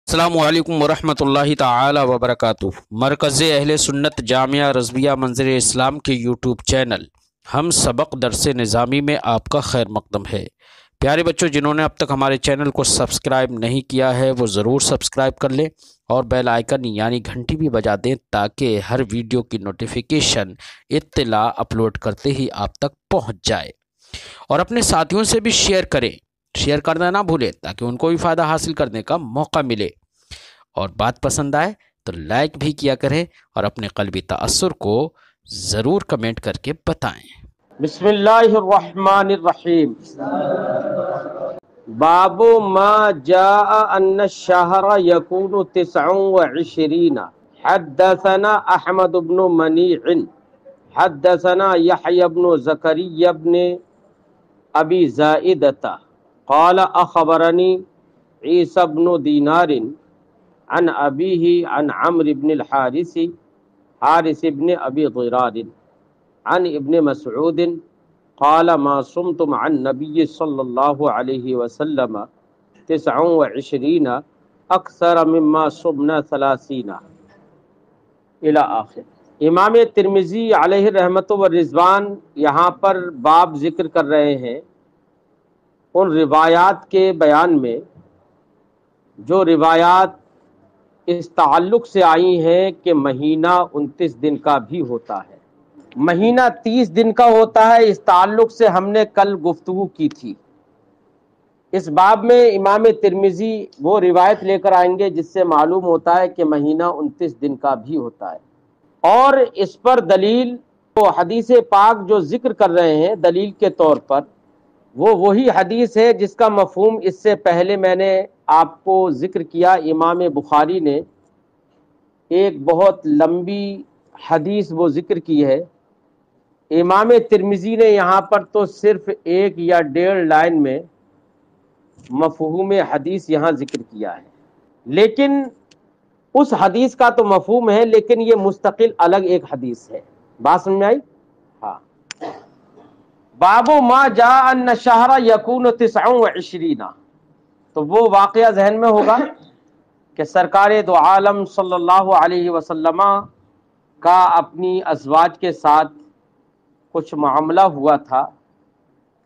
السلام علیکم ورحمۃ اللہ تعالی وبرکاتہ۔ مرکز اہل سنت جامعہ رضویہ منظر اسلام کے یوٹیوب چینل ہم سبق درس نظامی میں آپ کا خیر مقدم ہے۔ پیارے بچوں، جنہوں نے اب تک ہمارے چینل کو سبسکرائب نہیں کیا ہے وہ ضرور سبسکرائب کر لیں اور بیل آئیکن یعنی گھنٹی بھی بجا دیں تاکہ ہر ویڈیو کی نوٹیفیکیشن اطلاع اپلوڈ کرتے ہی آپ تک پہنچ جائے، اور اپنے ساتھیوں سے بھی شیئر کریں۔ شیئر کرنا نہ بھولیں تاکہ ان کو بھی فائدہ حاصل کرنے کا موقع ملے، اور بات پسند آئے تو لائک بھی کیا کریں اور اپنے قلبی تأثر کو ضرور کمنٹ کر کے بتائیں۔ بسم اللہ الرحمن الرحیم۔ باب ما جاء ان الشہر یکون 29۔ حدثنا احمد بن منیع حدثنا یحیی بن زکریا بن ابی زائدہ قال اخبرنی عیسی بن دینار عن ابیہ عن عمرو بن الحارث حارث بن ابی ضرار عن ابن مسعود قال ما صمت مع النبي صلی اللہ علیہ وسلم 29 اکثر مما صمنا 30 الی آخر۔ امام ترمذی علیہ رحمت و رضوان یہاں پر باب ذکر کر رہے ہیں ان روایات کے بیان میں جو روایات اس تعلق سے آئی ہیں کہ مہینہ 29 دن کا بھی ہوتا ہے، مہینہ 30 دن کا ہوتا ہے۔ اس تعلق سے ہم نے کل گفتگو کی تھی۔ اس باب میں امام ترمذی وہ روایت لے کر آئیں گے جس سے معلوم ہوتا ہے کہ مہینہ 29 دن کا بھی ہوتا ہے، اور اس پر دلیل وہ حدیث پاک جو ذکر کر رہے ہیں دلیل کے طور پر، وہ وہی حدیث ہے جس کا مفہوم اس سے پہلے میں نے آپ کو ذکر کیا۔ امام بخاری نے ایک بہت لمبی حدیث وہ ذکر کی ہے، امام ترمذی نے یہاں پر تو صرف 1 یا 1.5 لائن میں مفہوم حدیث یہاں ذکر کیا ہے، لیکن اس حدیث کا تو مفہوم ہے، لیکن یہ مستقل الگ ایک حدیث ہے۔ بات سمجھ میں آئی؟ ہاں۔ باب ما جاء ان الشہر یکون 29، تو وہ واقعہ ذہن میں ہوگا کہ سرکار دو عالم صلی اللہ علیہ وسلم کا اپنی ازواج کے ساتھ کچھ معاملہ ہوا تھا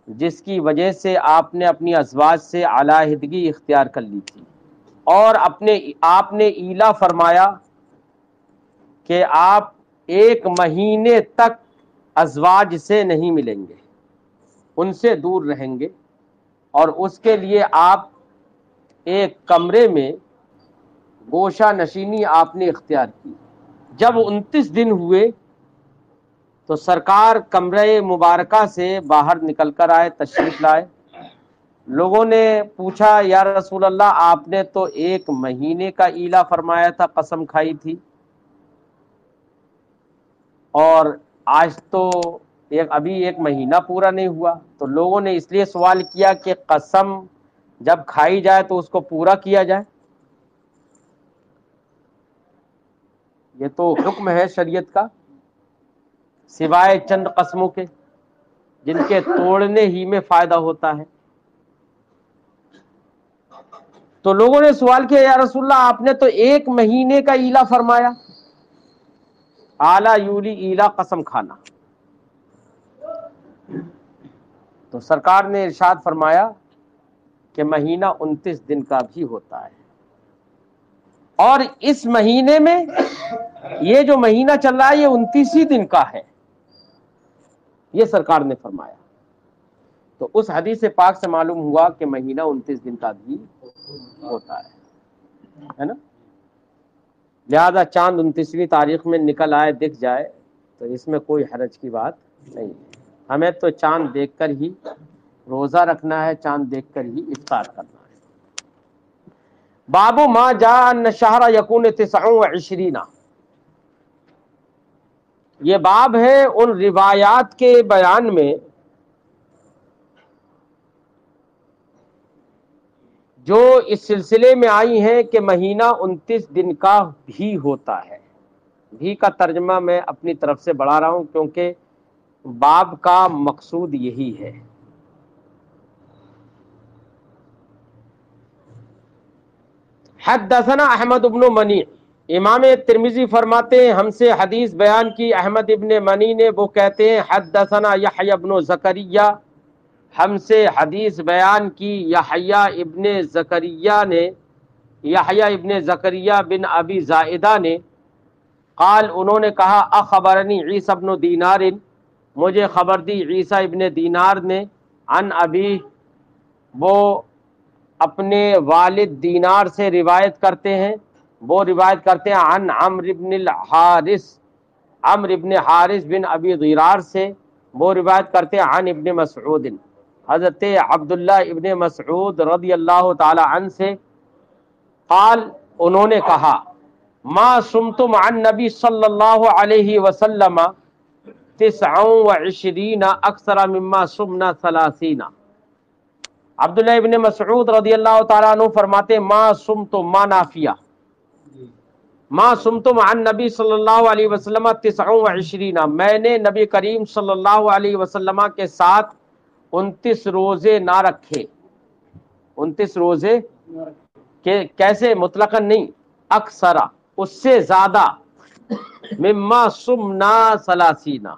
جس کی وجہ سے آپ نے اپنی ازواج سے علیحدگی اختیار کر لی تھی، اور آپ نے ایلا فرمایا کہ آپ 1 مہینے تک ازواج سے نہیں ملیں گے، ان سے دور رہیں گے، اور اس کے لیے آپ ایک کمرے میں گوشہ نشینی آپ نے اختیار کی۔ جب 29 دن ہوئے تو سرکار کمرے مبارکہ سے باہر نکل کر آئے، تشریف لائے۔ لوگوں نے پوچھا یا رسول اللہ، آپ نے تو 1 مہینے کا ایلا فرمایا تھا، قسم کھائی تھی، اور آج تو ابھی 1 مہینہ پورا نہیں ہوا۔ تو لوگوں نے اس لیے سوال کیا کہ قسم جب کھائی جائے تو اس کو پورا کیا جائے، یہ تو حکم ہے شریعت کا، سوائے چند قسموں کے جن کے توڑنے ہی میں فائدہ ہوتا ہے۔ تو لوگوں نے سوال کیا یا رسول اللہ، آپ نے تو 1 مہینے کا ایلا فرمایا، آلا یولی ایلا قسم کھانا۔ تو سرکار نے ارشاد فرمایا کہ مہینہ 29 دن کا بھی ہوتا ہے، اور اس مہینے میں یہ جو مہینہ چل رہا ہے یہ 29 ہی دن کا ہے، یہ سرکار نے فرمایا۔ تو اس حدیث پاک سے معلوم ہوا کہ مہینہ 29 دن کا بھی ہوتا ہے نا۔ لہذا چاند 29ویں تاریخ میں نکل آئے، دکھ جائے، تو اس میں کوئی حرج کی بات نہیں ہے۔ ہمیں تو چاند دیکھ کر ہی روزہ رکھنا ہے، چاند دیکھ کر ہی افطار کرنا ہے۔ باب ما جاء ان الشہر یکون 29، یہ باب ہے ان روایات کے بیان میں جو اس سلسلے میں آئی ہیں کہ مہینہ 29 دن کا بھی ہوتا ہے۔ بھی کا ترجمہ میں اپنی طرف سے بڑھا رہا ہوں کیونکہ باب کا مقصود یہی ہے۔ حدثنا احمد ابن منی، امام ترمذی فرماتے ہیں ہم سے حدیث بیان کی احمد ابن منی نے، وہ کہتے ہیں حدثنا یحیی ابن زکریا، ہم سے حدیث بیان کی یحییٰ ابن زکریا نے، یحییٰ ابن زکریا بن ابی زائدہ نے، قال انہوں نے کہا اخبرنی عیسی ابن دینار، مجھے خبر دی عیسی ابن دینار نے، عن ابی، وہ اپنے والد دینار سے روایت کرتے ہیں، وہ روایت کرتے ہیں عن عمرو بن الحارث، عمرو بن حارث بن ابی ضرار سے، وہ روایت کرتے ہیں عن ابن مسعود، حضرت عبداللہ ابن مسعود رضی اللہ تعالی عنہ سے، قال انہوں نے کہا ما صمتم عن نبی صلی اللہ علیہ وسلم 29 اکثر مما صمنا 30۔ عبداللہ ابن مسعود رضی اللہ تعالیٰ عنہ فرماتے ما صمتم، ما نافیہ، ما صمتم عن نبی صلی اللہ علیہ وسلم 29، میں نے نبی کریم صلی اللہ علیہ وسلم کے ساتھ 29 روزے نہ رکھے، 29 روزے کیسے مطلقاً نہیں، اکثرا اس سے زیادہ، مما صمنا 30،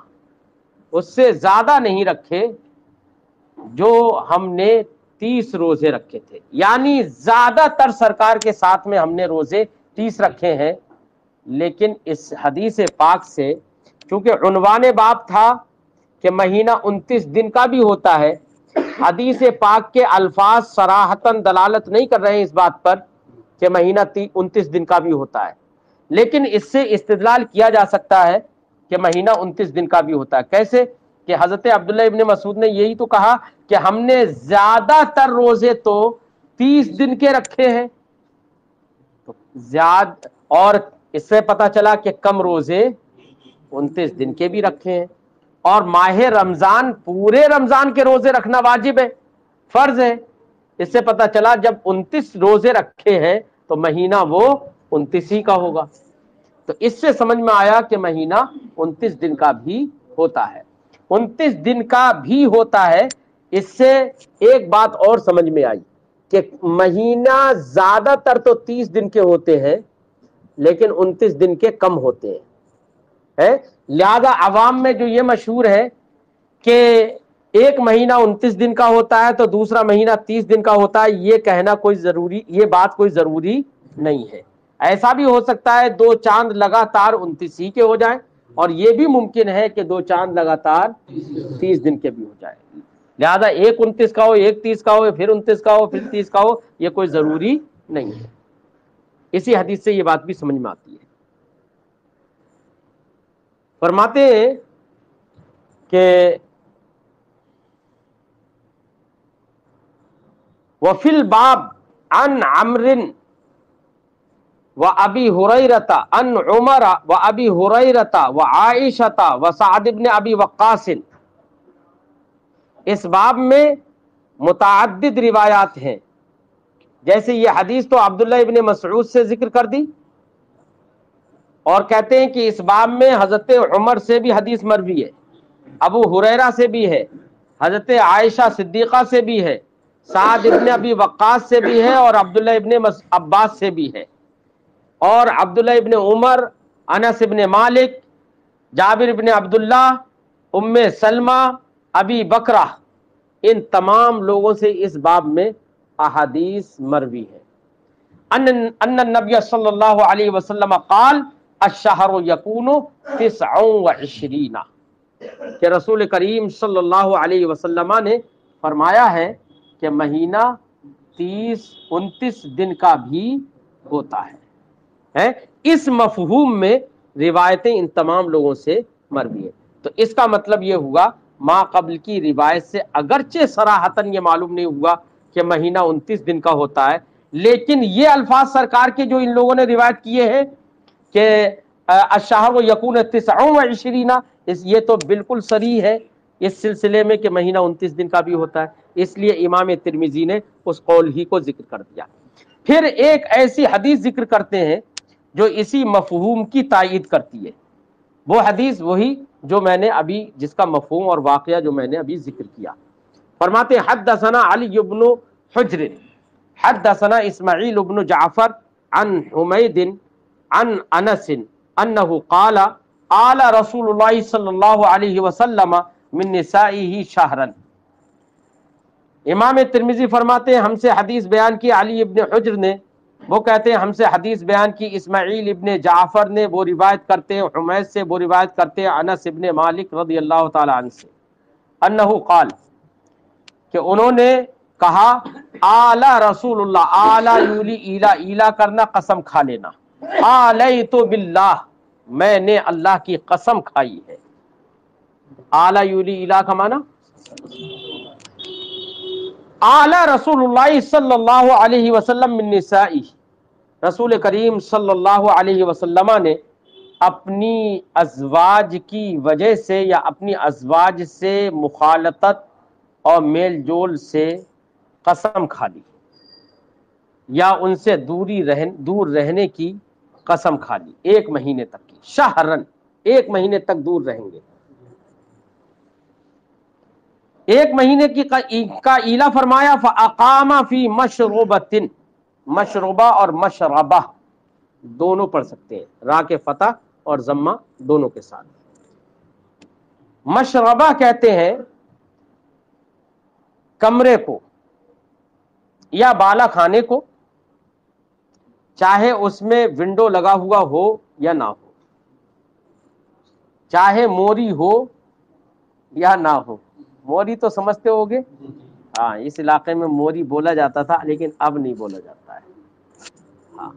اس سے زیادہ نہیں رکھے جو ہم نے 30 روزے رکھے تھے، یعنی زیادہ تر سرکار کے ساتھ میں ہم نے روزے 30 رکھے ہیں۔ لیکن اس حدیث پاک سے چونکہ عنوان باب تھا کہ مہینہ 29 دن کا بھی ہوتا ہے، حدیث پاک کے الفاظ صراحتاً دلالت نہیں کر رہے ہیں اس بات پر کہ مہینہ 29 دن کا بھی ہوتا ہے، لیکن اس سے استدلال کیا جا سکتا ہے کہ مہینہ 29 دن کا بھی ہوتا ہے۔ کیسے کہ حضرت عبداللہ ابن مسعود نے یہی تو کہا کہ ہم نے زیادہ تر روزے تو 30 دن کے رکھے ہیں، تو زیادہ، اور اس سے پتہ چلا کہ کم روزے 29 دن کے بھی رکھے ہیں، اور ماہ رمضان، پورے رمضان کے روزے رکھنا واجب ہے، فرض ہے۔ اس سے پتہ چلا جب 29 روزے رکھے ہیں تو مہینہ وہ 29 ہی کا ہوگا، تو اس سے سمجھ میں آیا کہ مہینہ 29 دن کا بھی ہوتا ہے، 29 دن کا بھی ہوتا ہے۔ اس سے ایک بات اور سمجھ میں آئی کہ مہینہ زیادہ تر تو 30 دن کے ہوتے ہیں لیکن 29 دن کے کم ہوتے ہیں، لہذا عوام میں جو یہ مشہور ہے کہ ایک مہینہ 29 دن کا ہوتا ہے تو دوسرا مہینہ 30 دن کا ہوتا ہے، یہ کہنا کوئی ضروری، یہ بات کوئی ضروری نہیں ہے۔ ایسا بھی ہو سکتا ہے 2 چاند لگاتار 29 ہی کے ہو جائیں، اور یہ بھی ممکن ہے کہ 2 چاند لگاتار 30 دن کے بھی ہو جائے، لہذا ایک 29 کا ہو، ایک 30 کا ہو، پھر 29 کا ہو، پھر 30 کا ہو، یہ کوئی ضروری نہیں ہے۔ اسی حدیث سے یہ بات بھی سمجھ میں آتی ہے۔ فرماتے ہیں کہ وفی الباب عن عمرو وابی ہریرہ عن عمر وابی ہریرہ وعائشہ وسعد بن ابی وقاص، اس باب میں متعدد روایات ہیں، جیسے یہ حدیث تو عبداللہ ابن مسعود سے ذکر کر دی، اور کہتے ہیں کہ اس باب میں حضرت عمر سے بھی حدیث مروی ہے، ابو ہریرہ سے بھی ہے، حضرت عائشہ صدیقہ سے بھی ہے، سعد ابن ابی وقاص سے بھی ہے، اور عبداللہ ابن عباس سے بھی ہے، اور عبداللہ ابن عمر، انس ابن مالک، جابر ابن عبداللہ، ام سلمہ، ابی بکرہ، ان تمام لوگوں سے اس باب میں احادیث مروی ہے۔ ان النبی صلی اللہ علیہ وسلم قال الشہر یکون 29، کہ رسول کریم صلی اللہ علیہ وسلم نے فرمایا ہے کہ مہینہ 29 دن کا بھی ہوتا ہے۔ اس مفہوم میں روایتیں ان تمام لوگوں سے مروی ہیں، تو اس کا مطلب یہ ہوا ما قبل کی روایت سے اگرچہ صراحتاً یہ معلوم نہیں ہوا کہ مہینہ 29 دن کا ہوتا ہے، لیکن یہ الفاظ سرکار کے جو ان لوگوں نے روایت کیے ہیں کہ الشہر یکون 29، یہ تو بالکل صریح ہے اس سلسلے میں کہ مہینہ 29 دن کا بھی ہوتا ہے، اس لیے امام ترمذی نے اس قول ہی کو ذکر کر دیا۔ پھر ایک ایسی حدیث ذکر کرتے ہیں جو اسی مفہوم کی تائید کرتی ہے، وہ حدیث وہی جو میں نے ابھی، جس کا مفہوم اور واقعہ جو میں نے ابھی ذکر کیا۔ فرماتے ہیں حدثنا علی بن حجر حدثنا اسماعیل بن جعفر عن حمید عن انس انه قال آل رسول اللہ صلی اللہ علیہ وسلم من نسائه شہرا. امام ترمذی فرماتے ہیں ہم سے حدیث بیان کی علی ابن حجر نے، وہ کہتے ہیں ہم سے حدیث بیان کی اسماعیل ابن جعفر نے، وہ روایت کرتے ہیں حمید سے، وہ روایت کرتے ہیں انس ابن مالک رضی اللہ تعالی عنہ سے، انہ قال کہ انہوں نے کہا آلہ رسول اللہ، آلہ یولی ایلا، ایلا کرنا قسم کھا لینا، آلیت باللہ میں نے اللہ کی قسم کھائی ہے. آلہ یولی ایلا کا معنی آلہ رسول اللہ صلی اللہ علیہ وسلم من نسائی، رسول کریم صلی اللہ علیہ وسلم نے اپنی ازواج کی وجہ سے یا اپنی ازواج سے مخالطت اور میل جول سے قسم کھا لی، یا ان سے دور رہنے کی قسم کھا لی، 1 مہینے تک کی، شہرن 1 مہینے تک دور رہیں گے. 1 مہینے کی کا ایلا فرمایا. فاقام فی مشروبۃ، مشروبہ اور مشربہ دونوں پڑھ سکتے ہیں، را کے فتح اور ضمہ دونوں کے ساتھ. مشربہ کہتے ہیں کمرے کو یا بالا خانے کو، چاہے اس میں ونڈو لگا ہوا ہو یا نہ ہو، چاہے موری ہو یا نہ ہو. موری تو سمجھتے ہوگے، ہاں اس علاقے میں موری بولا جاتا تھا لیکن اب نہیں بولا جاتا ہے. ہاں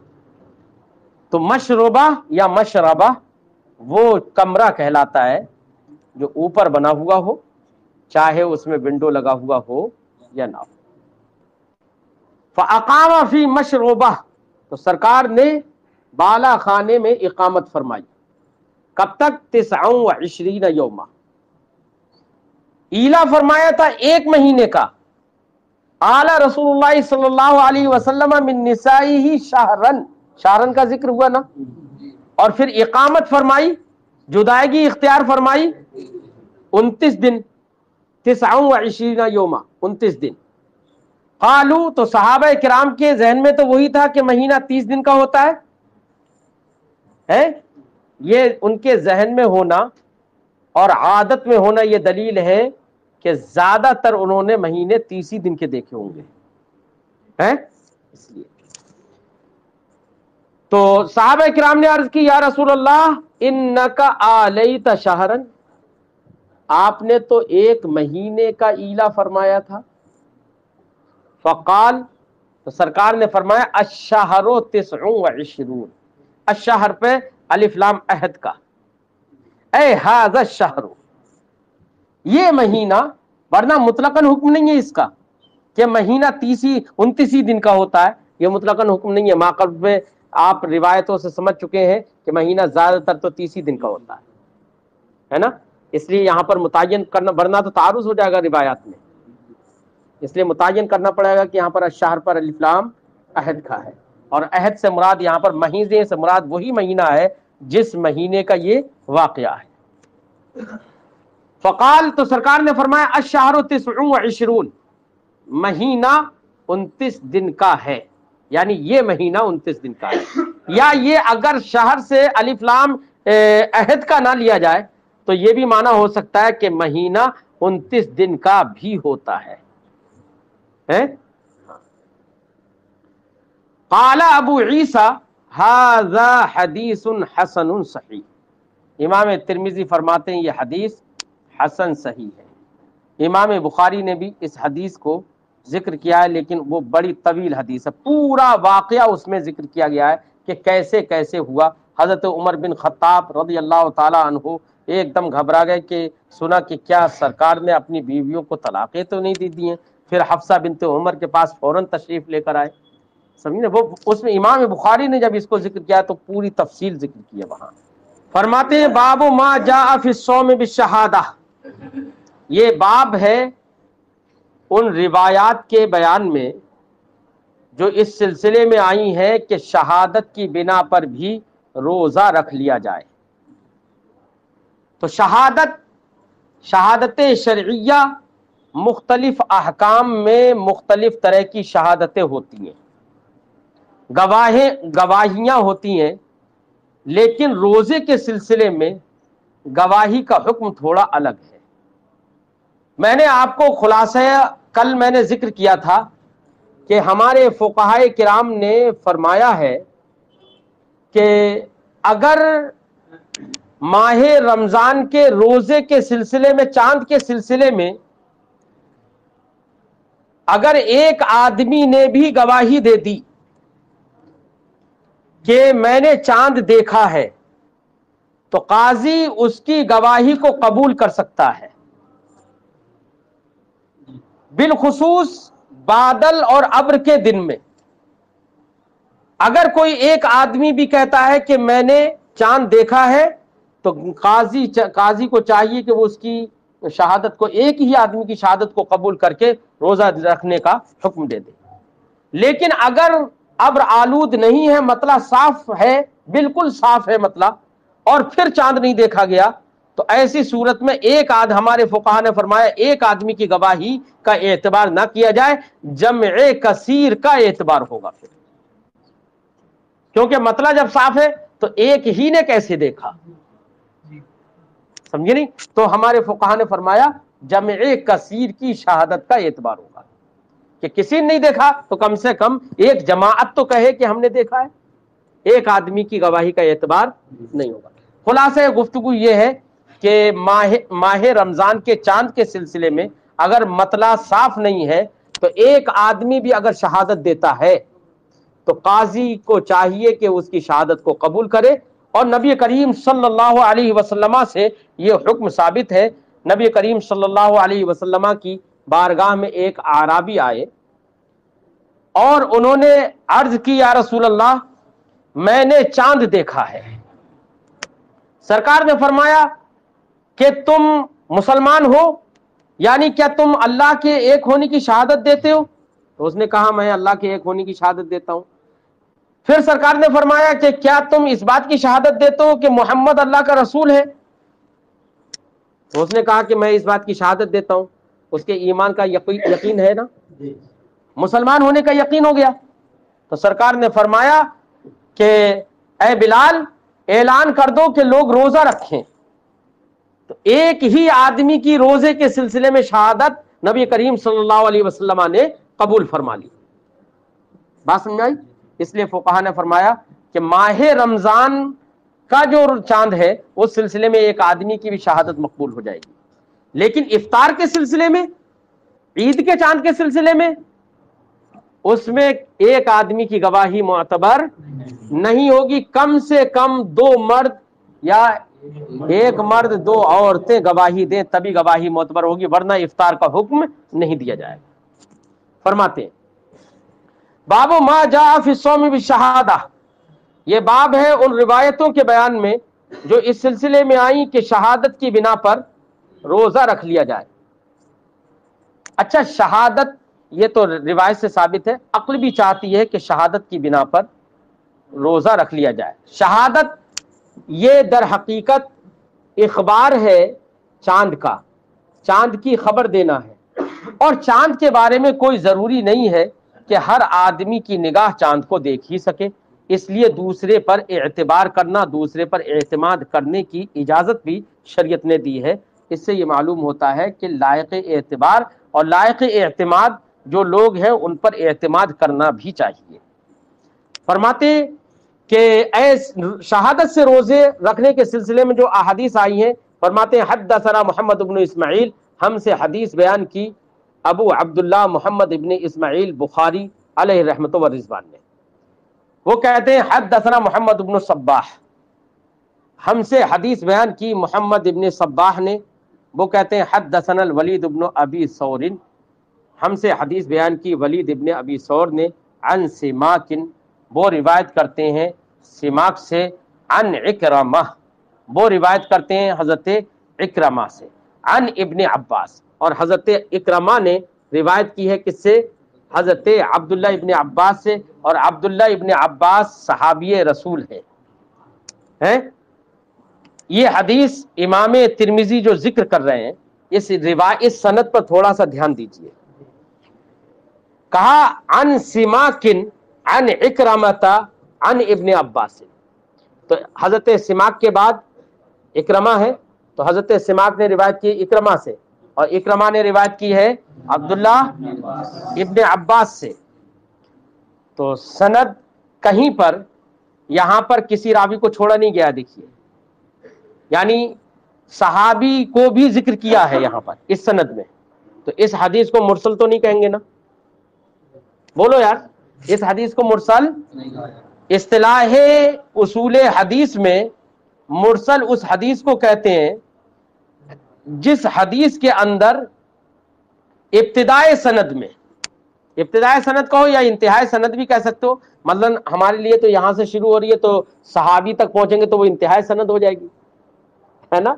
تو مشروبہ یا مشربہ وہ کمرہ کہلاتا ہے جو اوپر بنا ہوا ہو، چاہے اس میں ونڈو لگا ہوا ہو یا نہ ہو. فاقام فی مشروبہ، تو سرکار نے بالا خانے میں اقامت فرمائی. کب تک؟ 29 یوما. ایلا فرمایا تھا 1 مہینے کا. آلہ رسول اللہ صلی اللہ علیہ وسلم من نسائہ شہرن، شہرن کا ذکر ہوا نا، اور پھر اقامت فرمائی، جدائیگی اختیار فرمائی 29 دن، 29 یوما 29 دن. قالو، تو صحابہ کرام کے ذہن میں تو وہی تھا کہ مہینہ 30 دن کا ہوتا ہے. یہ ان کے ذہن میں ہونا اور عادت میں ہونا یہ دلیل ہے کہ زیادہ تر انہوں نے مہینے 30 ہی دن کے دیکھے ہوں گے. اس لیے تو صحابہ کرام نے عرض کی یا رسول اللہ انک آلیت شہرن، آپ نے تو 1 مہینے کا ایلا فرمایا تھا. فقال، تو سرکار نے فرمایا الشہر 29، الشہر پہ الف لام عہد کا، اے ھذا الشہر، یہ مہینہ، ورنہ مطلقاً حکم نہیں ہے اس کا کہ مہینہ 29 دن کا ہوتا ہے، یہ مطلقاً حکم نہیں ہے. ماقبل میں آپ روایتوں سے سمجھ چکے ہیں کہ مہینہ زیادہ تر تو 30 دن کا ہوتا ہے نا. اس لیے یہاں پر متعین کرنا، ورنہ تو تعارض ہو جائے گا روایات میں، اس لیے متعین کرنا پڑے گا کہ یہاں پر الشہر پر الف لام عہد کا ہے، اور عہد سے مراد یہاں پر مہینے سے مراد وہی مہینہ ہے جس مہینے کا یہ واقعہ ہے. فقال، تو سرکار نے فرمایا الشہر 29، مہینہ 29 دن کا ہے، یعنی یہ مہینہ 29 دن کا ہے. یا یہ اگر شہر سے الف لام عہد کا نہ لیا جائے تو یہ بھی معنی ہو سکتا ہے کہ مہینہ 29 دن کا بھی ہوتا ہے. قال ابو عیسیٰ ھذا حدیث حسن صحیح، امام ترمذی فرماتے ہیں یہ حدیث حسن صحیح ہے. امام بخاری نے بھی اس حدیث کو ذکر کیا ہے، لیکن وہ بڑی طویل حدیث ہے، پورا واقعہ اس میں ذکر کیا گیا ہے کہ کیسے کیسے ہوا. حضرت عمر بن خطاب رضی اللہ تعالی عنہ ایک دم گھبرا گئے کہ سنا کہ کیا سرکار نے اپنی بیویوں کو طلاقیں تو نہیں دی دی ہیں. پھر حفصہ بنت عمر کے پاس فوراً تشریف لے کر آئے. سمجھے، وہ اس میں امام بخاری نے جب اس کو ذکر کیا تو پوری تفصیل ذکر کی ہے وہاں. فرماتے ہیں باب ما جاء فی الصوم بالشہادہ، یہ باب ہے ان روایات کے بیان میں جو اس سلسلے میں آئی ہیں کہ شہادت کی بنا پر بھی روزہ رکھ لیا جائے. تو شہادت شرعیہ مختلف احکام میں مختلف طرح کی شہادتیں ہوتی ہیں. گواہیاں ہوتی ہیں، لیکن روزے کے سلسلے میں گواہی کا حکم تھوڑا الگ ہے۔ میں نے آپ کو خلاصہ کل میں نے ذکر کیا تھا کہ ہمارے فقہائے کرام نے فرمایا ہے کہ اگر ماہ رمضان کے روزے کے سلسلے میں، چاند کے سلسلے میں اگر ایک آدمی نے بھی گواہی دے دی کہ میں نے چاند دیکھا ہے، تو قاضی اس کی گواہی کو قبول کر سکتا ہے، بالخصوص بادل اور ابر کے دن میں۔ اگر کوئی ایک آدمی بھی کہتا ہے کہ میں نے چاند دیکھا ہے، تو قاضی کو چاہیے کہ وہ اس کی شہادت کو، ایک ہی آدمی کی شہادت کو قبول کر کے روزہ رکھنے کا حکم دے دے۔ لیکن اگر ابر آلود نہیں ہے، مطلع صاف ہے، بالکل صاف ہے مطلع، اور پھر چاند نہیں دیکھا گیا، تو ایسی صورت میں ہمارے فقہا نے فرمایا ایک آدمی کی گواہی کا اعتبار نہ کیا جائے، جمع کثیر کا اعتبار ہوگا پھر، کیونکہ مطلع جب صاف ہے تو ایک ہی نے کیسے دیکھا، سمجھے نہیں؟ تو ہمارے فقہا نے فرمایا جمع کثیر کی شہادت کا اعتبار ہوگا، کہ کسی نے نہیں دیکھا تو کم سے کم ایک جماعت تو کہے کہ ہم نے دیکھا ہے، ایک آدمی کی گواہی کا اعتبار نہیں ہوگا۔ خلاصہ گفتگو یہ ہے کہ ماہ رمضان کے چاند کے سلسلے میں اگر مطلع صاف نہیں ہے تو ایک آدمی بھی اگر شہادت دیتا ہے تو قاضی کو چاہیے کہ اس کی شہادت کو قبول کرے، اور نبی کریم صلی اللہ علیہ وسلم سے یہ حکم ثابت ہے۔ نبی کریم صلی اللہ علیہ وسلم کی بارگاہ میں ایک اعرابی آئے اور انہوں نے عرض کی، یا رسول اللہ میں نے چاند دیکھا ہے۔ سرکار نے فرمایا کہ تم مسلمان ہو، یعنی کیا تم اللہ کے ایک ہونے کی شہادت دیتے ہو؟ تو اس نے کہا میں اللہ کے ایک ہونے کی شہادت دیتا ہوں۔ پھر سرکار نے فرمایا کہ کیا تم اس بات کی شہادت دیتے ہو کہ محمد اللہ کا رسول ہے؟ تو اس نے کہا کہ میں اس بات کی شہادت دیتا ہوں۔ اس کے ایمان کا یقین ہے نا، مسلمان ہونے کا یقین ہو گیا۔ تو سرکار نے فرمایا کہ اے بلال اعلان کر دو کہ لوگ روزہ رکھیں۔ تو ایک ہی آدمی کی روزے کے سلسلے میں شہادت نبی کریم صلی اللہ علیہ وسلم نے قبول فرما لی۔ بات سمجھائی؟ اس لیے فقہا نے فرمایا کہ ماہ رمضان کا جو چاند ہے اس سلسلے میں ایک آدمی کی بھی شہادت مقبول ہو جائے گی، لیکن افطار کے سلسلے میں، عید کے چاند کے سلسلے میں، اس میں ایک آدمی کی گواہی معتبر نہیں ہوگی، کم سے کم 2 مرد یا 1 مرد 2 عورتیں گواہی دیں تبھی گواہی معتبر ہوگی، ورنہ افطار کا حکم نہیں دیا جائے گا۔ فرماتے ہیں باب ما جاء فی الصوم بالشہادہ، یہ باب ہے ان روایتوں کے بیان میں جو اس سلسلے میں آئیں کہ شہادت کی بنا پر روزہ رکھ لیا جائے۔ اچھا، شہادت یہ تو روایت سے ثابت ہے، عقل بھی چاہتی ہے کہ شہادت کی بنا پر روزہ رکھ لیا جائے۔ شہادت یہ در حقیقت اخبار ہے چاند کا، چاند کی خبر دینا ہے، اور چاند کے بارے میں کوئی ضروری نہیں ہے کہ ہر آدمی کی نگاہ چاند کو دیکھ ہی سکے، اس لیے دوسرے پر اعتبار کرنا، دوسرے پر اعتماد کرنے کی اجازت بھی شریعت نے دی ہے۔ اس سے یہ معلوم ہوتا ہے کہ لائق اعتبار اور لائق اعتماد جو لوگ ہیں ان پر اعتماد کرنا بھی چاہیے۔ فرماتے کہ شہادت سے روزے رکھنے کے سلسلے میں جو احادیث آئی ہیں، فرماتے ہیں حدثنا محمد بن اسماعیل، ہم سے حدیث بیان کی ابو عبداللہ محمد ابن اسماعیل بخاری علیہ رحمت و رضوان نے۔ وہ کہتے ہیں حدثنا محمد بن صباح، ہم سے حدیث بیان کی محمد ابن صباح نے۔ وہ کہتے ہیں حدثنا الولید ابن ابی ثور، ہم سے حدیث بیان کی ولید ابن ابی ثور نے عن سماک، وہ روایت کرتے ہیں سماک سے، عن اکرمہ، وہ روایت کرتے ہیں حضرت اکرمہ سے، عن ابن عباس، اور حضرت اکرمہ نے روایت کی ہے کس سے؟ حضرت عبداللہ ابن عباس سے، اور عبداللہ ابن عباس صحابی رسول ہیں۔ یہ حدیث امام ترمذی جو ذکر کر رہے ہیں، اس سند پر تھوڑا سا دھیان دیجئے۔ کہا عن سماکن عن اکرمۃ عن ابن عباس. تو حضرت سماک کے بعد اکرمہ ہے، تو حضرت سماک نے روایت کی اکرمہ سے، اور اکرمہ نے روایت کی ہے عبداللہ ابن عباس سے. تو سند کہیں پر یہاں پر کسی راوی کو چھوڑا نہیں گیا. دیکھیے یعنی صحابی کو بھی ذکر کیا ہے یہاں پر اس سند میں. تو اس حدیث کو مرسل تو نہیں کہیں گے نا؟ بولو یار، اس حدیث کو مرسل؟ اصطلاح اصول حدیث میں مرسل اس حدیث کو کہتے ہیں جس حدیث کے اندر ابتدائے سند میں، ابتدائے سند کہو یا انتہائی سند بھی کہہ سکتے ہو، مثلا ہمارے لیے تو یہاں سے شروع ہو رہی ہے تو صحابی تک پہنچیں گے تو وہ انتہائی سند ہو جائے گی، ہے نا؟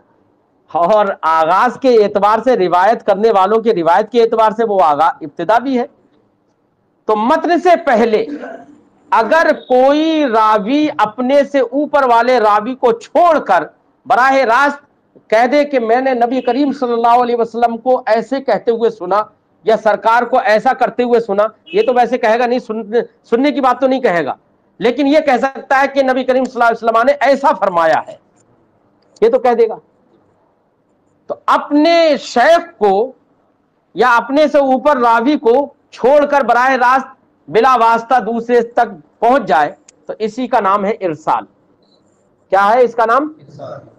اور آغاز کے اعتبار سے، روایت کرنے والوں کے روایت کے اعتبار سے وہ ابتدا بھی ہے. تو متن سے پہلے اگر کوئی راوی اپنے سے اوپر والے راوی کو چھوڑ کر براہ راست کہہ دے کہ میں نے نبی کریم صلی اللہ علیہ وسلم کو ایسے کہتے ہوئے سنا یا سرکار کو ایسا کرتے ہوئے سنا، یہ تو ویسے کہے گا نہیں، سننے کی بات تو نہیں کہے گا، لیکن یہ کہہ سکتا ہے کہ نبی کریم صلی اللہ علیہ وسلم نے ایسا فرمایا ہے، یہ تو کہہ دے گا. تو اپنے شیخ کو یا اپنے سے اوپر راوی کو چھوڑ کر براہ راست بلا واسطہ دوسرے تک پہنچ جائے تو اسی کا نام ہے ارسال. کیا ہے اس کا نام؟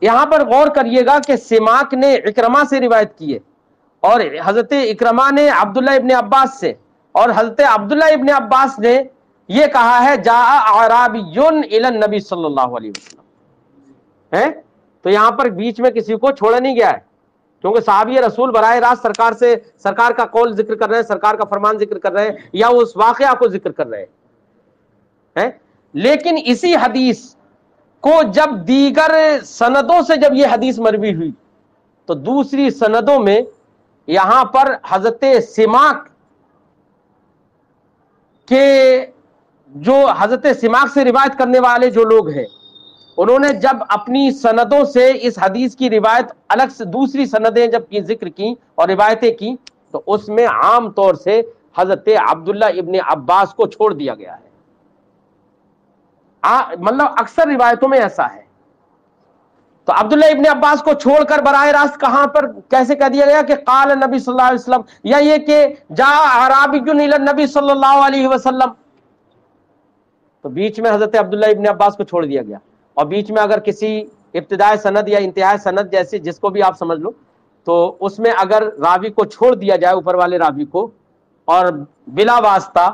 یہاں پر غور کریے گا کہ سماک نے اکرمہ سے روایت کی ہے، اور حضرت اکرمہ نے عبداللہ ابن عباس سے، اور حضرت عبداللہ ابن عباس نے یہ کہا ہے جاء اعرابی الی النبی صلی اللہ علیہ وسلم ہے. تو یہاں پر بیچ میں کسی کو چھوڑا نہیں گیا ہے، کیونکہ صحابی رسول براہ راست سرکار کا قول ذکر کر رہے ہیں، سرکار کا فرمان ذکر کر رہے ہیں، یا اس واقعہ کو ذکر کر رہے ہیں. لیکن اسی حدیث کو جب دیگر سندوں سے جب یہ حدیث مروی ہوئی تو دوسری سندوں میں یہاں پر حضرت سماک کے جو حضرت سماک سے روایت کرنے والے جو لوگ ہیں انہوں نے جب اپنی سندوں سے اس حدیث کی روایت الگ سے دوسری سندیں جب کی ذکر کی اور روایتیں کی تو اس میں عام طور سے حضرت عبداللہ ابن عباس کو چھوڑ دیا گیا ہے. مطلب اکثر روایتوں میں ایسا ہے. تو عبداللہ ابن عباس کو چھوڑ کر براہ راست کہاں پر کیسے کہہ دیا گیا کہ قال نبی صلی اللہ علیہ وسلم، یا یہ کہ جاء اعرابی الی النبی صلی اللہ علیہ وسلم، تو بیچ میں حضرت عبداللہ ابن عباس کو چھوڑ دیا گیا. اور بیچ میں اگر کسی ابتدائی سند یا انتہائی سند جیسے جس کو بھی آپ سمجھ لو، تو اس میں اگر راوی کو چھوڑ دیا جائے، اوپر والے راوی کو، اور بلا واسطہ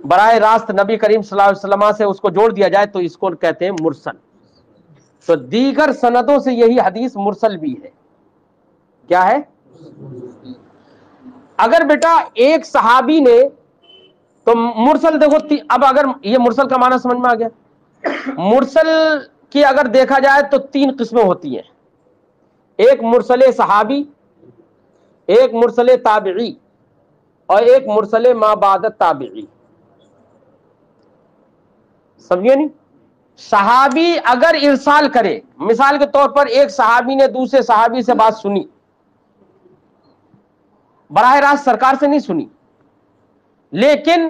براہ راست نبی کریم صلی اللہ علیہ وسلم سے اس کو جوڑ دیا جائے تو اس کو کہتے ہیں مرسل. تو دیگر سندوں سے یہی حدیث مرسل بھی ہے. کیا ہے؟ اگر بیٹا ایک صحابی نے، تو مرسل دیکھو، اب اگر یہ مرسل کا معنی سمجھ میں آ گیا. مرسل کی اگر دیکھا جائے تو تین قسمیں ہوتی ہیں، ایک مرسل صحابی، ایک مرسل تابعی، اور ایک مرسل ما بعد تابعی. سمجھے نہیں؟ صحابی اگر ارسال کرے، مثال کے طور پر ایک صحابی نے دوسرے صحابی سے بات سنی، براہ راست سرکار سے نہیں سنی، لیکن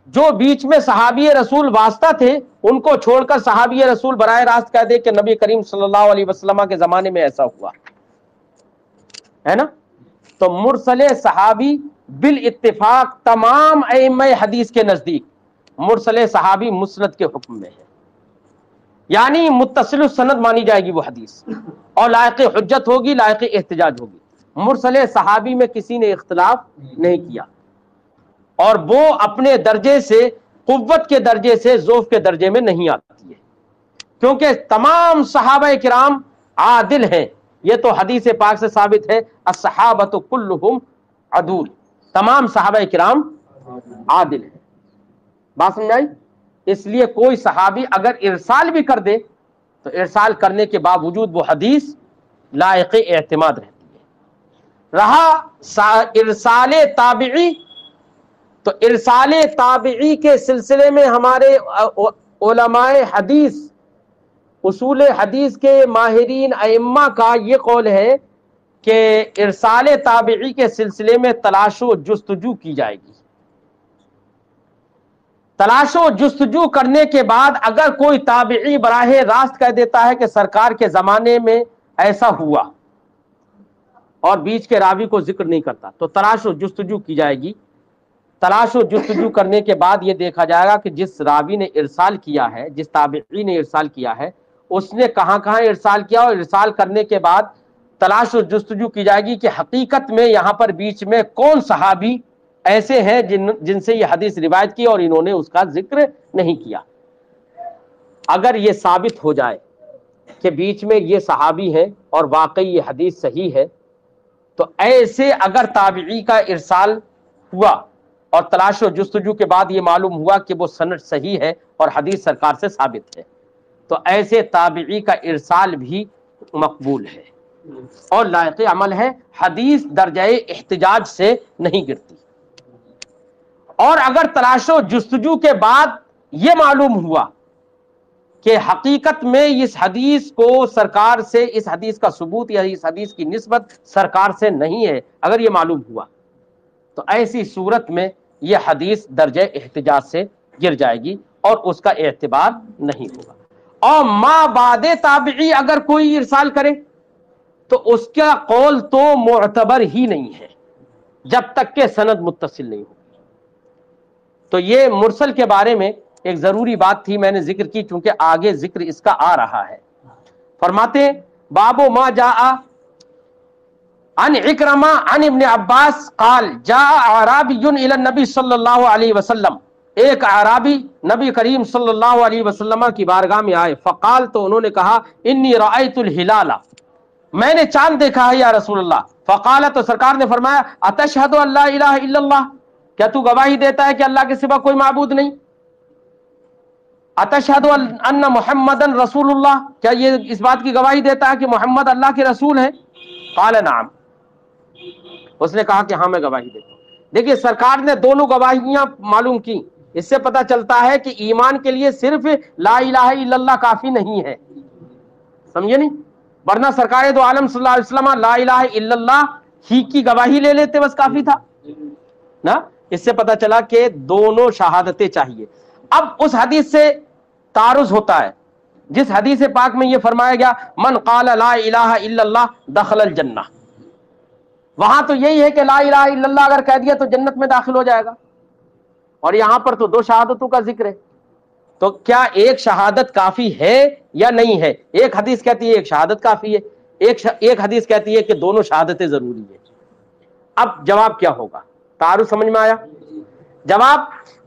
جو بیچ میں صحابی رسول واسطہ تھے ان کو چھوڑ کر صحابی رسول براہ راست کہہ دے کہ نبی کریم صلی اللہ علیہ وسلم کے زمانے میں ایسا ہوا ہے نا. تو مرسل صحابی بالاتفاق تمام ائمہ حدیث کے نزدیک مرسل صحابی مسند کے حکم میں ہے، یعنی متصل السند مانی جائے گی وہ حدیث، اور لائق حجت ہوگی، لائق احتجاج ہوگی. مرسل صحابی میں کسی نے اختلاف نہیں کیا، اور وہ اپنے درجے سے، قوت کے درجے سے ضعف کے درجے میں نہیں آتی ہے، کیونکہ تمام صحابہ کرام عادل ہیں. یہ تو حدیث پاک سے ثابت ہے، الصحابۃ کلہم عدول، تمام صحابہ کرام عادل ہیں. بات سمجھ آئی؟ اس لیے کوئی صحابی اگر ارسال بھی کر دے تو ارسال کرنے کے باوجود وہ حدیث لائق اعتماد رہتی ہے. رہا ارسال تابعی، تو ارسال تابعی کے سلسلے میں ہمارے علماء حدیث، اصول حدیث کے ماہرین ائمہ کا یہ قول ہے کہ ارسال تابعی کے سلسلے میں تلاش و جستجو کی جائے گی. تلاش و جستجو کرنے کے بعد اگر کوئی تابعی براہ راست کہہ دیتا ہے کہ سرکار کے زمانے میں ایسا ہوا اور بیچ کے راوی کو ذکر نہیں کرتا تو تلاش و جستجو کی جائے گی. تلاش و جستجو کرنے کے بعد یہ دیکھا جائے گا کہ جس راوی نے ارسال کیا ہے، جس تابعی نے ارسال کیا ہے، اس نے کہاں کہاں ارسال کیا، اور ارسال کرنے کے بعد تلاش و جستجو کی جائے گی کہ حقیقت میں یہاں پر بیچ میں کون صحابی ایسے ہیں جن سے یہ حدیث روایت کی اور انہوں نے اس کا ذکر نہیں کیا. اگر یہ ثابت ہو جائے کہ بیچ میں یہ صحابی ہیں اور واقعی یہ حدیث صحیح ہے، تو ایسے اگر تابعی کا ارسال ہوا اور تلاش و جستجو کے بعد یہ معلوم ہوا کہ وہ سند صحیح ہے اور حدیث سرکار سے ثابت ہے، تو ایسے تابعی کا ارسال بھی مقبول ہے اور لائق عمل ہے، حدیث درجہ احتجاج سے نہیں گرتی. اور اگر تلاش و جستجو کے بعد یہ معلوم ہوا کہ حقیقت میں اس حدیث کو سرکار سے، اس حدیث کا ثبوت یا اس حدیث کی نسبت سرکار سے نہیں ہے، اگر یہ معلوم ہوا تو ایسی صورت میں یہ حدیث درجہ احتجاج سے گر جائے گی اور اس کا اعتبار نہیں ہوگا. اور ما بعد تابعی اگر کوئی ارسال کرے تو اس کا قول تو معتبر ہی نہیں ہے جب تک کہ سند متصل نہیں ہو. تو یہ مرسل کے بارے میں ایک ضروری بات تھی، میں نے ذکر کی چونکہ آگے ذکر اس کا آ رہا ہے. فرماتے باب ما جاء عن اکرمہ عن ابن عباس قال جاء اعرابی الى النبی صلی اللہ علیہ وسلم، ایک اعرابی نبی کریم صلی اللہ علیہ وسلم کی بارگاہ میں آئے. فقال، تو انہوں نے کہا انی رأیت الہلال، میں نے چاند دیکھا ہے یا رسول اللہ. فقال، تو سرکار نے فرمایا اتشہد ان لا الہ الا اللہ، کیا تو گواہی دیتا ہے کہ اللہ کے سوا کوئی معبود نہیں؟ اتشہد ان محمدن رسول اللہ، کیا یہ اس بات کی گواہی دیتا ہے کہ محمد اللہ کے رسول ہیں؟ قال نعم، اس نے کہا کہ ہاں میں گواہی دیتا ہوں. دیکھیے سرکار نے دونوں گواہیاں معلوم کی. اس سے پتہ چلتا ہے کہ ایمان کے لیے صرف لا الہ الا اللہ کافی نہیں ہے، سمجھے نہیں؟ ورنہ سرکار دو عالم صلی اللہ علیہ وسلم لا الہ الا اللہ ہی کی گواہی لے لیتے بس کافی تھا نا. اس سے پتہ چلا کہ دونوں شہادتیں چاہیے. اب اس حدیث سے تعارض ہوتا ہے جس حدیث پاک میں یہ فرمایا گیا من قال لا الہ الا اللہ دخل الجنہ، وہاں تو یہی ہے کہ لا الہ الا اللہ اگر کہہ دیا تو جنت میں داخل ہو جائے گا، اور یہاں پر تو دو شہادتوں کا ذکر ہے. تو کیا ایک شہادت کافی ہے یا نہیں ہے؟ ایک حدیث کہتی ہے ایک شہادت کافی ہے، ایک حدیث کہتی ہے کہ دونوں شہادتیں ضروری ہیں. اب جواب کیا ہوگا؟ تعارض سمجھ میں آیا؟ جواب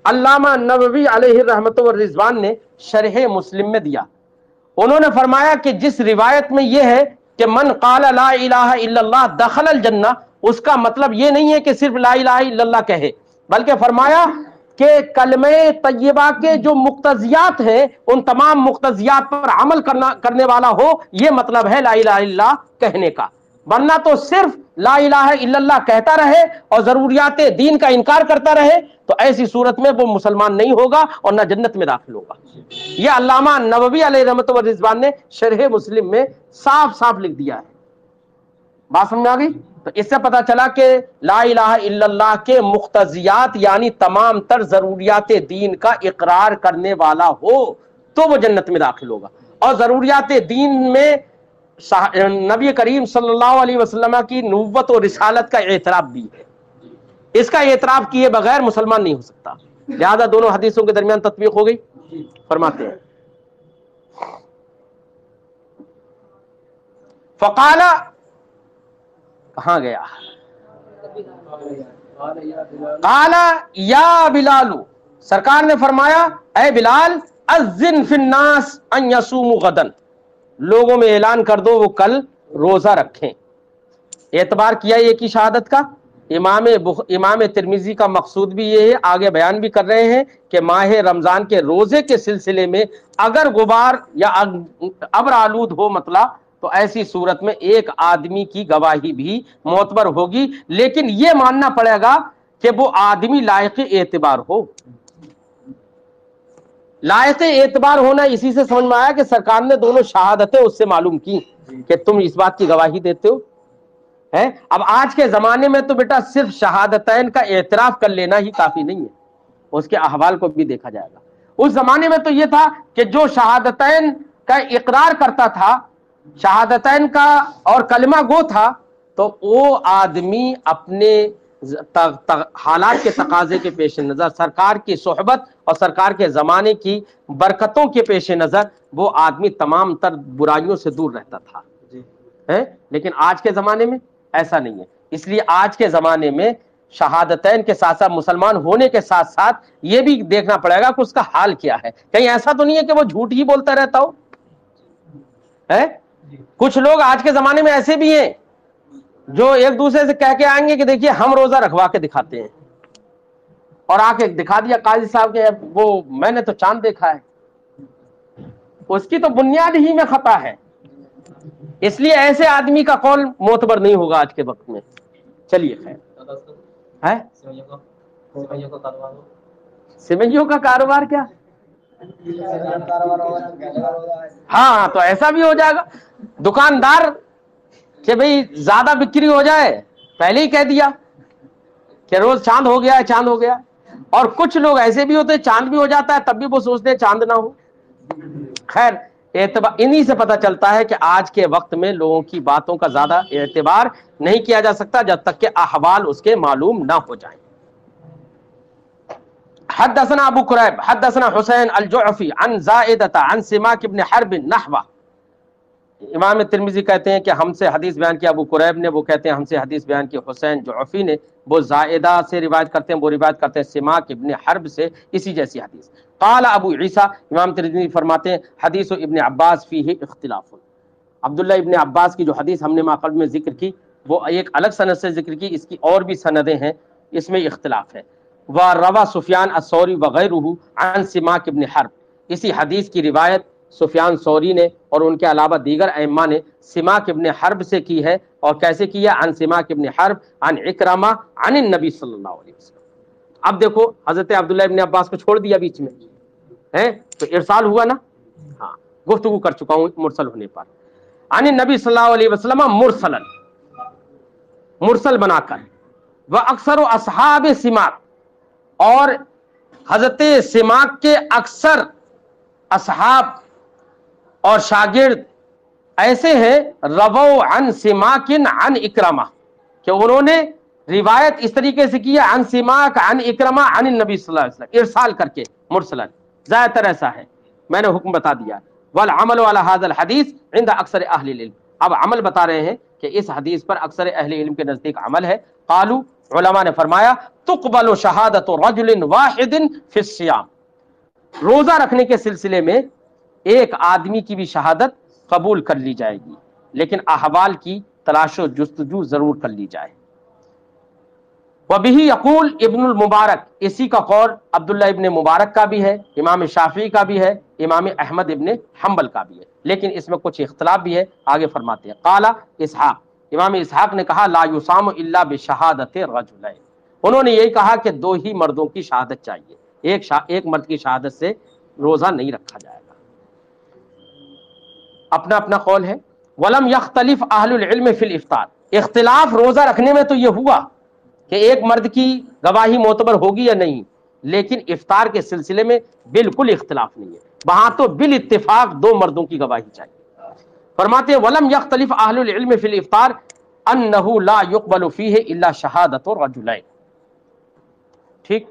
علامہ نووی علیہ الرحمۃ والرضوان نے شرح مسلم میں دیا. انہوں نے فرمایا کہ جس روایت میں یہ ہے کہ من قال لا الہ الا اللہ دخل الجنہ، اس کا مطلب یہ نہیں ہے کہ صرف لا الہ الا اللہ کہے، بلکہ فرمایا کہ کلمہ طیبہ کے جو مقتضیات ہیں ان تمام مقتضیات پر عمل کرنے والا ہو، یہ مطلب ہے لا الہ الا اللہ کہنے کا. ورنہ تو صرف لا الہ الا اللہ کہتا رہے اور ضروریات دین کا انکار کرتا رہے تو ایسی صورت میں وہ مسلمان نہیں ہوگا اور نہ جنت میں داخل ہوگا. یہ علامہ نووی علیہ رحمۃ والرضوان نے شرح مسلم میں صاف صاف لکھ دیا ہے. بات سمجھ آ گئی؟ تو اس سے پتہ چلا کہ لا الہ الا اللہ کے مقتضیات یعنی تمام تر ضروریات دین کا اقرار کرنے والا ہو تو وہ جنت میں داخل ہوگا. اور ضروریات دین میں نبی کریم صلی اللہ علیہ وسلم کی نبوت و رسالت کا اعتراف بھی ہے. اس کا اعتراف کیے بغیر مسلمان نہیں ہو سکتا. لہذا دونوں حدیثوں کے درمیان تطبیق ہو گئی. فرماتے ہیں فقال، کہاں گیا؟ قال یا بلال، سرکار نے فرمایا اے بلال اذن فی الناس ان یصوموا غدا، لوگوں میں اعلان کر دو وہ کل روزہ رکھیں. اعتبار کیا یہ کی شہادت کا. امام ترمذی کا مقصود بھی یہ ہے، آگے بیان بھی کر رہے ہیں کہ ماہ رمضان کے روزے کے سلسلے میں اگر غبار یا ابر آلود ہو مطلع تو ایسی صورت میں ایک آدمی کی گواہی بھی معتبر ہوگی، لیکن یہ ماننا پڑے گا کہ وہ آدمی لائق اعتبار ہو. لائق اعتبار ہونا اسی سے سمجھ میں آیا کہ سرکار نے دونوں شہادتیں اس سے معلوم کی کہ تم اس بات کی گواہی دیتے ہو. اب آج کے زمانے میں تو بیٹا صرف شہادتین کا اعتراف کر لینا ہی کافی نہیں ہے. اس کے احوال کو بھی دیکھا جائے گا۔ اس زمانے میں تو یہ تھا کہ جو شہادتین کا اقرار کرتا تھا، شہادتین کا اور کلمہ گو تھا، تو وہ آدمی اپنے حالات کے تقاضے کے پیش نظر، سرکار کی صحبت اور سرکار کے زمانے کی برکتوں کے پیش نظر، وہ آدمی تمام تر برائیوں سے دور رہتا تھا۔ لیکن آج کے زمانے میں ایسا نہیں ہے۔ اس لیے آج کے زمانے میں شہادتین کے ساتھ ساتھ، مسلمان ہونے کے ساتھ ساتھ، یہ بھی دیکھنا پڑے گا کہ اس کا حال کیا ہے۔ کہیں ایسا تو نہیں ہے کہ وہ جھوٹ ہی بولتا رہتا ہو؟ کچھ لوگ آج کے زمانے میں ایسے بھی ہیں جو ایک دوسرے سے کہہ کے آئیں گے کہ دیکھیے ہم روزہ رکھوا کے دکھاتے ہیں، اور آ کے دکھا دیا قاضی صاحب کے وہ میں نے تو چاند دیکھا ہے، اس کی تو بنیاد ہی میں خطا ہے۔ اس لیے ایسے آدمی کا قول معتبر نہیں ہوگا آج کے وقت میں۔ چلیے خیر ہے، سیوئیوں کا کاروبار کیا؟ ہاں تو ایسا بھی ہو جائے گا، دکاندار کہ بھئی زیادہ بکری ہو جائے پہلے ہی کہہ دیا کہ روز چاند ہو گیا ہے، چاند ہو گیا۔ اور کچھ لوگ ایسے بھی ہوتے ہیں چاند بھی ہو جاتا ہے تب بھی وہ سوچتے ہیں چاند نہ ہو۔ خیر انہی سے پتہ چلتا ہے کہ آج کے وقت میں لوگوں کی باتوں کا زیادہ اعتبار نہیں کیا جا سکتا جب تک کہ احوال اس کے معلوم نہ ہو جائیں۔ حدثنا ابو قریب حدثنا حسین الجعفی عن زائدۃ عن سماک بن حرب نحوہ۔ امام ترمذی کہتے ہیں کہ ہم سے حدیث بیان کی ابو قریب نے، وہ کہتے ہیں ہم سے حدیث بیان کی حسین جعفی نے، وہ زائدہ سے روایت کرتے ہیں، وہ روایت کرتے ہیں سماک ابن حرب سے اسی جیسی حدیث۔ قال ابو عیسیٰ، امام ترمذی فرماتے ہیں حدیث ابن عباس فیہ اختلاف۔ عبداللہ ابن عباس کی جو حدیث ہم نے ماقبل میں ذکر کی وہ ایک الگ سند سے ذکر کی، اس کی اور بھی سندیں ہیں، اس میں اختلاف ہے۔ وروى سفیان الثوری وغیرہ عن سماک ابن حرب، اسی حدیث کی روایت سفیان ثوری نے اور ان کے علاوہ دیگر ائمہ نے سماک ابن حرب سے کی ہے، اور کیسے کی ہے؟ عن سماک ابن حرب عن اکرمہ عن النبی صلی اللہ علیہ وسلم۔ اب دیکھو حضرت عبداللہ ابن عباس کو چھوڑ دیا بیچ میں ہے تو ارسال ہوا نا، ہاں گفتگو کر چکا ہوں مرسل ہونے پر۔ عن النبی صلی اللہ علیہ وسلم مرسلا، مرسل بنا کر، وہ اکثر اصحاب سماک، اور حضرت سماک کے اکثر اصحاب اور شاگرد ایسے ہیں رووا عن سماک عن اکرمہ، کہ انہوں نے روایت اس طریقے سے کی ہے عن سماک عن اکرمہ عن النبی صلی اللہ علیہ وسلم، ارسال کر کے مرسلن، زیادہ تر ایسا ہے، میں نے حکم بتا دیا۔ والعمل على هذا الحديث عند اکثر اہل العلم، اب عمل بتا رہے ہیں کہ اس حدیث پر اکثر اہل علم کے نزدیک عمل ہے۔ قالوا، علماء نے فرمایا تقبل شہادت رجل واحد فی الصیام، روزہ رکھنے کے سلسلے میں ایک آدمی کی بھی شہادت قبول کر لی جائے گی، لیکن احوال کی تلاش و جستجو ضرور کر لی جائے۔ وبہ یقول ابن المبارک، اسی کا قول عبداللہ ابن مبارک کا بھی ہے، امام شافعی کا بھی ہے، امام احمد ابن حنبل کا بھی ہے، لیکن اس میں کچھ اختلاف بھی ہے، آگے فرماتے ہیں۔ قال اسحاق، امام اسحاق نے کہا لا یصام الا بشہادت رجلین، انہوں نے یہی کہا کہ دو ہی مردوں کی شہادت چاہیے، ایک مرد کی شہادت سے روزہ نہیں رکھا جائے گا۔ اپنا اپنا قول ہے۔ ولم یختلف اہل العلم فی الافطار، اختلاف روزہ رکھنے میں تو یہ ہوا کہ ایک مرد کی گواہی معتبر ہوگی یا نہیں، لیکن افطار کے سلسلے میں بالکل اختلاف نہیں ہے، وہاں تو بالاتفاق دو مردوں کی گواہی چاہیے۔ فرماتے ہیں ولم یختلف اہل العلم فی الافطار انہ لا یقبل فیہ الا شہادت رجلین، ٹھیک۔